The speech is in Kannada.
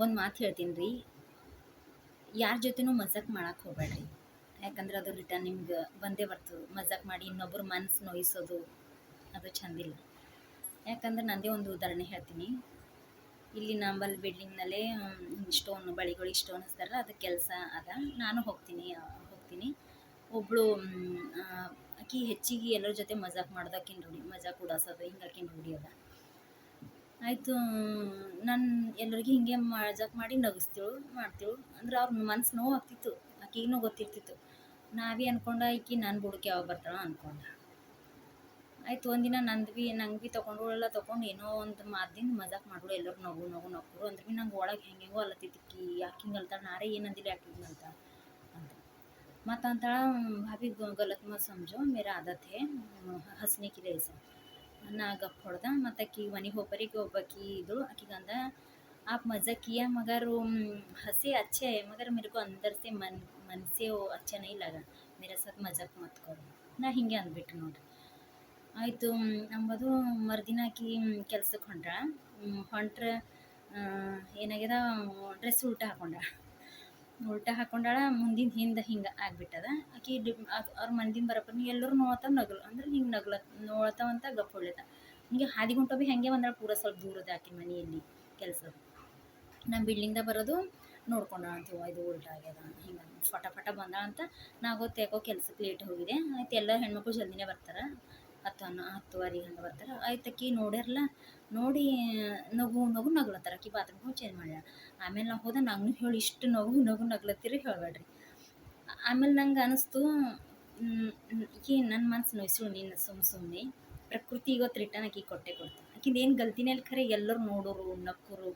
ಒಂದು ಮಾತು ಹೇಳ್ತೀನಿ ರೀ, ಯಾರ ಜೊತೆನೂ ಮಜಾಕ್ ಮಾಡಕ್ಕೆ ಹೋಗ್ಬೇಡ್ರಿ. ಯಾಕಂದ್ರೆ ಅದು ರಿಟರ್ನ್ ನಿಮ್ಗೆ ಬಂದೇ ಬರ್ತದೆ. ಮಜಾಕ್ ಮಾಡಿ ಇನ್ನೊಬ್ಬರು ಮನಸ್ಸು ನೋಯಿಸೋದು ಅದು ಚಂದಿಲ್ಲ. ಯಾಕಂದ್ರೆ ನಂದೇ ಒಂದು ಉದಾಹರಣೆ ಹೇಳ್ತೀನಿ. ಇಲ್ಲಿ ನಂಬಲ್ಲಿ ಬಿಲ್ಡಿಂಗ್ನಲ್ಲೇ ಸ್ಟೋನ್ ಬಳಿಗಳಿಗೆ ಸ್ಟೋನ್ ಹಚ್ತಾರಲ್ಲ, ಅದು ಕೆಲಸ ಅದ. ನಾನು ಹೋಗ್ತೀನಿ. ಒಬ್ಬಳು ಆಕಿ ಹೆಚ್ಚಿಗೆ ಎಲ್ಲರ ಜೊತೆ ಮಜಾಕ್ ಮಾಡೋದು ಆಕಿನ ರೂಢಿ, ಮಜಾಕ್ ಉಡಾಸೋದು ಹಿಂಗೆ ಆಕಿನ ರೂಢಿ ಅದ. ಆಯಿತು, ನಾನು ಎಲ್ಲರಿಗೂ ಹಿಂಗೆ ಮಜಾಕ್ ಮಾಡಿ ಮಾಡ್ತೀಳು ಅಂದ್ರೆ ಅವ್ರ ಮನ್ಸು ನೋವು ಆಗ್ತಿತ್ತು. ಆಕಿಗೂ ಗೊತ್ತಿರ್ತಿತ್ತು. ನಾವೇ ಅನ್ಕೊಂಡ ಈಕಿ ನನ್ನ ಬುಡಕ್ಕೆ ಯಾವಾಗ ಬರ್ತಾಳೋ ಅನ್ಕೊಂಡೆ. ಆಯ್ತು, ಒಂದಿನ ನಂಗೆ ಭೀ ತೊಗೊಂಡು ಏನೋ ಒಂದು ಮಾತಿಂದ ಮಜಾಕ್ ಮಾಡೋಳು. ಎಲ್ಲರೂ ನಕ್ಕರು ಅಂದ್ರೆ ಭೀ ನಂಗೆ ಒಳಗೆ ಹೆಂಗೆಂಗೋ ಅಲ್ಲತ್ತಿದ್ದಕ್ಕಿ, ಯಾಕೆ ಹಿಂಗೆ ಅಲ್ತಾಳೆ, ನಾರೇ ಏನಂದಿಲ್ಲ ಯಾಕೆ ಹಿಂಗೆ ಅಂತ. ಮತ್ತು ಅಂತಾಳ, ಭಾभी गलत मत समझो, मेरा आदत है हंसने के लिए ऐसा. ನಾ ಗಪ್ ಹೊಡೆದ. ಮತ್ತು ಆಕಿಗೆ ಮನೆಗೆ ಹೋಗ್ಬರಿಗೆ ಒಬ್ಬಾಕಿ ಇದ್ಳು. ಆಕಿಗೆ ಅಂದ, आप मज़ा किया मगर हंसे अच्छे है, मगर मेरे को अंदर से मन से वो अच्छा नहीं लगा, मेरे साथ मजाक मत करो. ನಾ ಹಿಂಗೆ ಅಂದ್ಬಿಟ್ಟು ನೋಡ್ರಿ. ಆಯಿತು ಅಂಬೋದು. ಮರುದಿನ ಆಕಿ ಕೆಲ್ಸಕ್ಕೆ ಹೊಂಟ್ರೆ ಏನಾಗ್ಯದ, ಡ್ರೆಸ್ ಉಲ್ಟಾ ಹಾಕೊಂಡಾಳ. ಮುಂದಿನ ಹಿಂದೆ ಹಿಂಗೆ ಆಗ್ಬಿಟ್ಟದ. ಆಕಿ ಅವ್ರ ಮಂದಿನ ಬರಪ್ಪನ ಎಲ್ಲರೂ ನೋಡ್ತಾವ ಅಂದ್ರೆ ಹಿಂಗೆ ನೋಡ್ತಾವಂತ ಗಪ್ ಹೊಡ್ಲತ್ತ. ಹಿಂಗೆ ಹಾದಿಗುಂಟ ಭೀ ಹಾಗೆ ಬಂದಾಳ. ಪೂರ ಸ್ವಲ್ಪ ದೂರದ ಆಕಿನ ಮನೆಯಲ್ಲಿ ಕೆಲಸ. ನಮ್ಮ ಬಿಲ್ಡಿಂಗ್ದಾಗ ಬರೋದು ನೋಡ್ಕೊಂಡಾಳ ಅಂತ, ಇದು ಉಲ್ಟಾ ಆಗ್ಯದ ಹಿಂಗೆ ಫಟ ಬಂದಾಳ ಅಂತ. ನಾ ಗೊತ್ತು ಯಾಕೋ ಕೆಲ್ಸಕ್ಕೆ ಲೇಟ್ ಹೋಗಿದೆ. ಆಯ್ತು, ಎಲ್ಲ ಹೆಣ್ಮಕ್ಳು ಜಲ್ದಿನೇ ಬರ್ತಾರೆ, 10:10 ಹಂಗೆ ಬರ್ತಾರೆ. ಆಯ್ತು, ಆಕಿ ನೋಡ್ಯಾರಲ್ಲ, ನೋಡಿ ನಗ್ಲತ್ತಾರ. ಆಕಿ ಬಾತ್ರೂಮ್ ಹೋಗಿ ಚೇಂಜ್ ಮಾಡ್ಯಾಳ. ಆಮೇಲೆ ನಾವು ಹೋದ, ನಂಗೂ ಹೇಳಿ ಇಷ್ಟು ನಗ್ಲತ್ತೀರಿ ಹೇಳಬೇಡ್ರಿ. ಆಮೇಲೆ ನಂಗೆ ಅನಿಸ್ತು, ಈಕಿ ನನ್ನ ಮನ್ಸು ನೋಯಿಸು ನೀನು ಸುಮ್ಮನೆ. ಪ್ರಕೃತಿ ಇವತ್ತು ರಿಟರ್ನ್ ಆಕಿ ಕೊಟ್ಟೆ ಕೊಡ್ತಾಳೆ. ಆಕಿಂದ ಏನು ಗಲ್ತಿನೇ ಖರೆ ಎಲ್ಲರೂ ನೋಡೋರು ನಕ್ಕರು.